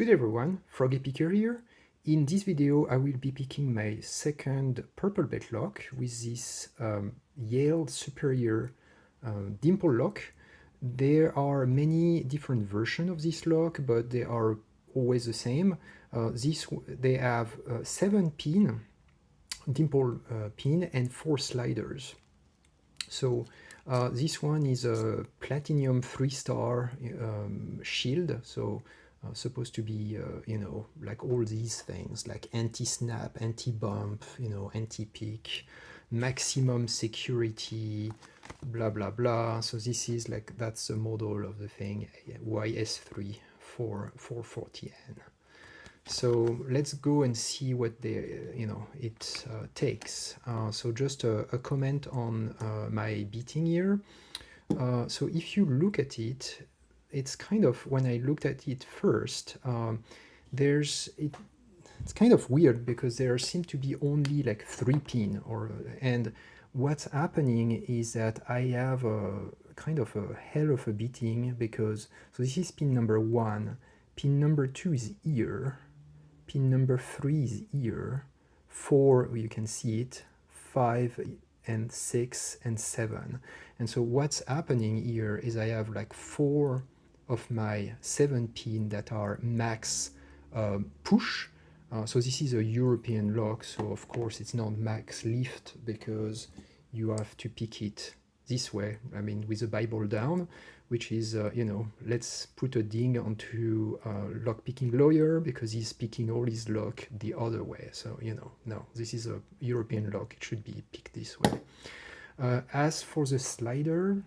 Good everyone, Froggy Picker here. In this video I will be picking my second purple belt lock with this Yale Superior dimple lock. There are many different versions of this lock, but they are always the same. They have 7 pin, dimple pin and 4 sliders. So this one is a platinum 3-star shield, so supposed to be, you know, like all these things, like anti-snap, anti-bump, you know, anti-peak, maximum security, blah, blah, blah. So this is like, that's the model of the thing, YS3 for 440N. So let's go and see what it takes. So just a comment on my beating here. So if you look at it, it's kind of, when I looked at it first, it's kind of weird because there seem to be only like 3 pin, and what's happening is that I have a kind of a hell of a beating because, so this is pin number 1, pin number 2 is here, pin number 3 is here, 4, you can see it, 5 and 6 and 7. And so what's happening here is I have like 4 of my 7 pin that are max push. So this is a European lock, so of course it's not max lift because you have to pick it this way, I mean with the Bible down, which is, you know, let's put a ding onto lock picking lawyer because he's picking all his lock the other way. So, you know, no, this is a European lock, it should be picked this way. As for the slider,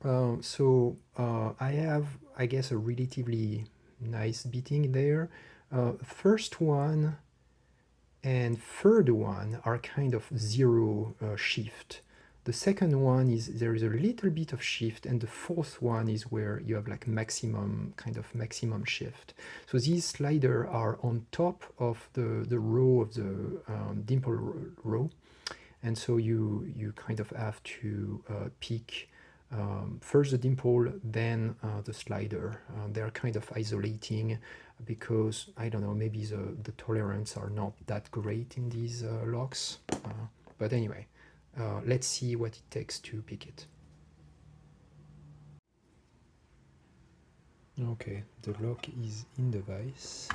I have, I guess, a relatively nice beating there. First one and third one are kind of zero shift. The second one is, there is a little bit of shift, and the fourth one is where you have like maximum, kind of maximum shift. So these sliders are on top of the row of the dimple row, and so you kind of have to pick first the dimple, then the slider. They're kind of isolating because, I don't know, maybe the tolerance are not that great in these locks. But anyway, let's see what it takes to pick it. Okay, the lock is in the vise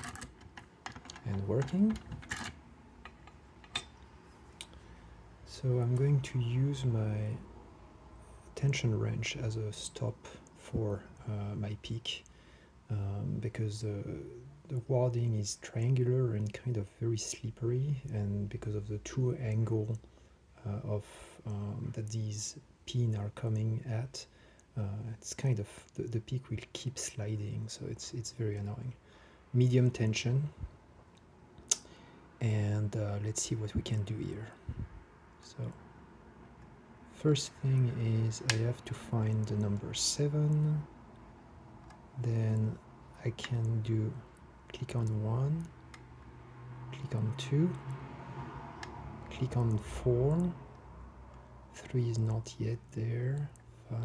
and working. So I'm going to use my tension wrench as a stop for my pick because the warding is triangular and kind of very slippery, and because of the true angle that these pins are coming at, it's kind of, the peak will keep sliding, so it's very annoying. Medium tension, and let's see what we can do here. So first thing is I have to find the number 7, then I can do click on 1, click on 2, click on 4, 3 is not yet there, 5,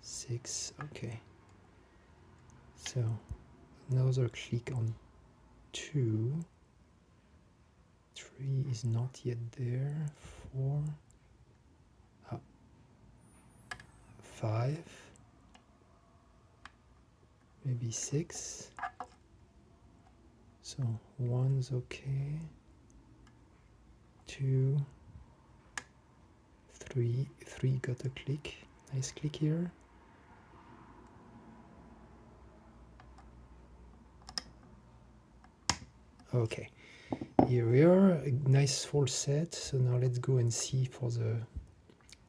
6, okay. So another click on 2, 3 is not yet there, 4, 5, maybe 6, so 1's okay, 2, 3 got a click, nice click here, okay, here we are, a nice full set. So now let's go and see for the,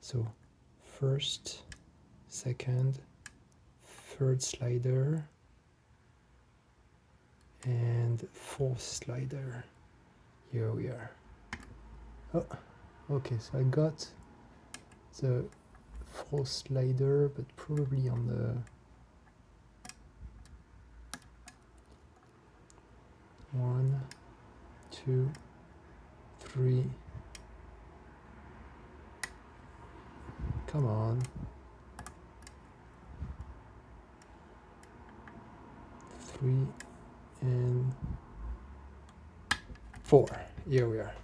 so first, second, third slider, and fourth slider. Here we are. Oh, okay, so I got the fourth slider, but probably on the 1, 2, 3. Come on. 3 3 and 4. Here we are.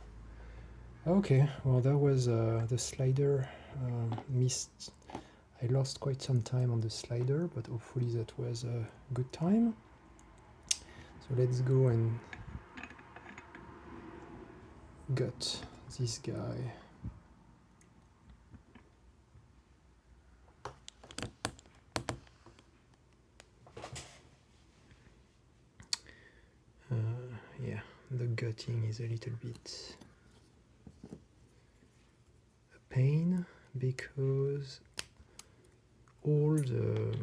Okay, well that was the slider. Missed. I lost quite some time on the slider, but hopefully that was a good time. So let's go and gut this guy. Yeah, the gutting is a little bit a pain because all the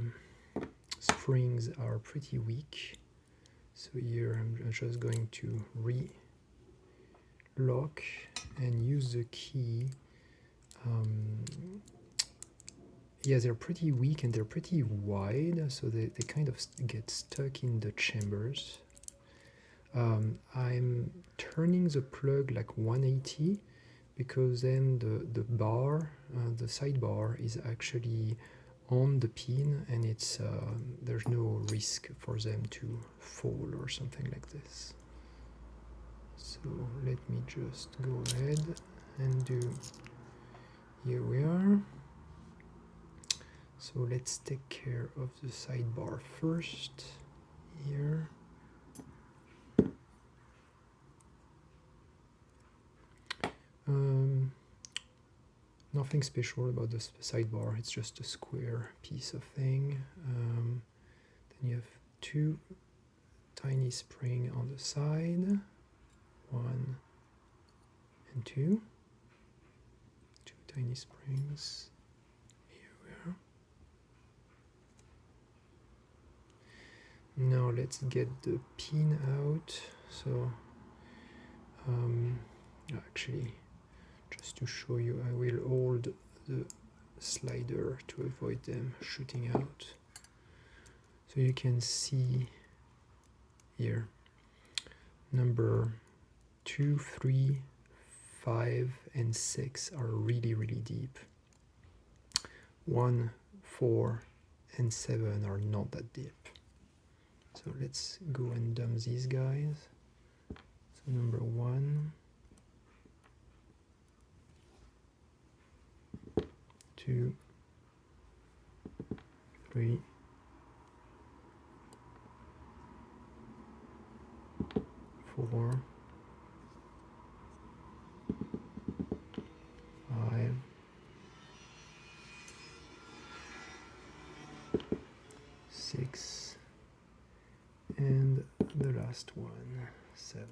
springs are pretty weak. So here I'm just going to re-lock and use the key. Yeah, they're pretty weak and they're pretty wide, so they kind of get stuck in the chambers. I'm turning the plug like 180 because then the bar, the sidebar is actually on the pin, and it's there's no risk for them to fall or something like this. So let me just go ahead and do, here we are. So let's take care of the sidebar first here. Nothing special about the sidebar, it's just a square piece of thing. Then you have two tiny springs on the side, 1 and 2. Two tiny springs. Here we are. Now let's get the pin out. So actually, just to show you, I will hold the slider to avoid them shooting out. So you can see here, number 2, 3, 5, and 6 are really, really deep. 1, 4, and 7 are not that deep. So let's go and dump these guys. So number 1, 2, 3, 4, 5, 6, and the last one, 7.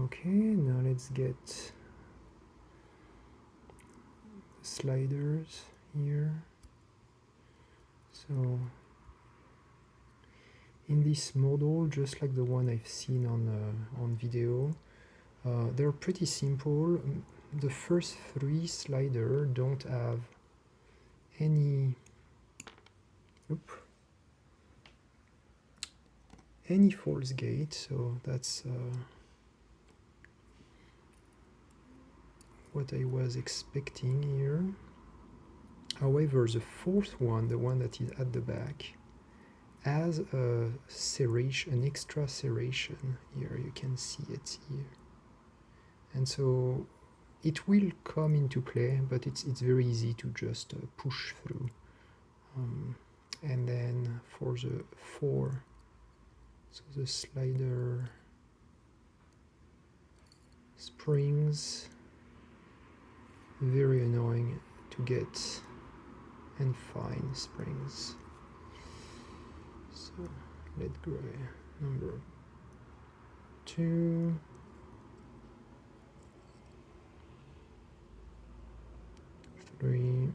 Okay, now let's get the sliders here. So in this model, just like the one I've seen on video, they're pretty simple. The first 3 sliders don't have any false gate, so that's what I was expecting here. However, the 4th one, the one that is at the back, has a serration, an extra serration here. You can see it here, and so it will come into play, but it's very easy to just push through. And then for the 4, so the slider springs, very annoying to get and find springs. So let go. Number 2, 3,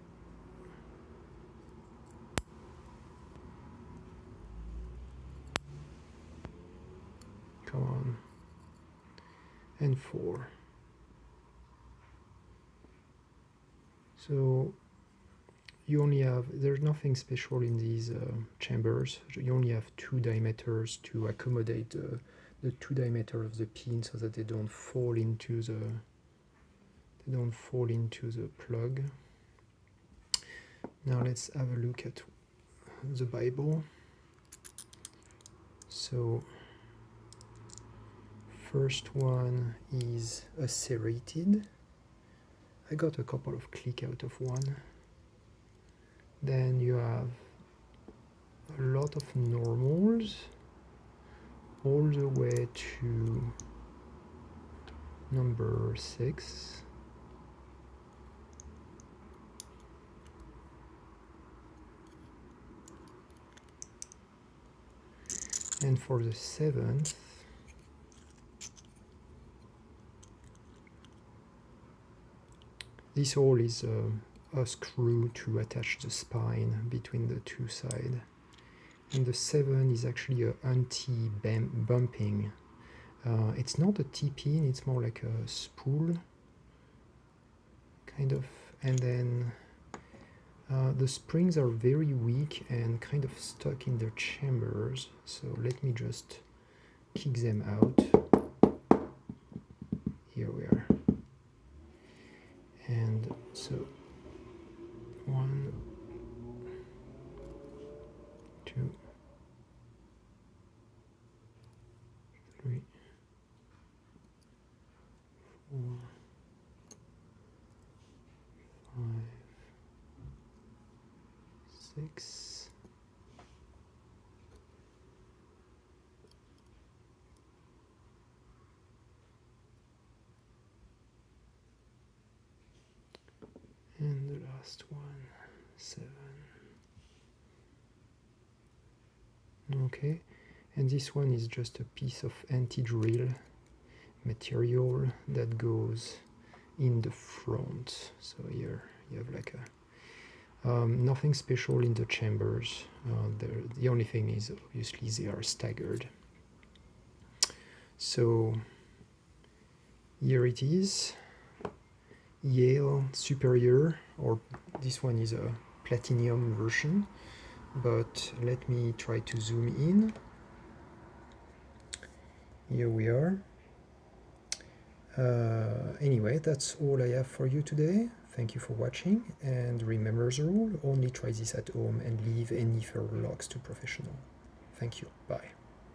4. So you only have, there's nothing special in these chambers. You only have 2 diameters to accommodate the 2 diameter of the pin so that they don't fall into the plug. Now let's have a look at the Bible. So first one is a serrated. I got a couple of click out of one. Then you have a lot of normals all the way to number 6. And for the 7th, this hole is a screw to attach the spine between the two sides. And the 7 is actually a anti-bumping. It's not a T-pin, it's more like a spool, kind of. And then the springs are very weak and kind of stuck in their chambers. So let me just kick them out. Here we are. And so 1, 2, 3, 4, 5, 6, and the last one, 7. Okay, and this one is just a piece of anti-drill material that goes in the front. So here you have like a nothing special in the chambers. The only thing is obviously they are staggered. So here it is, Yale Superior, or this one is a platinum version, but let me try to zoom in. Here we are. Anyway, that's all I have for you today. Thank you for watching, and remember the rule, only try this at home and leave any ferrule locks to professional. Thank you, bye.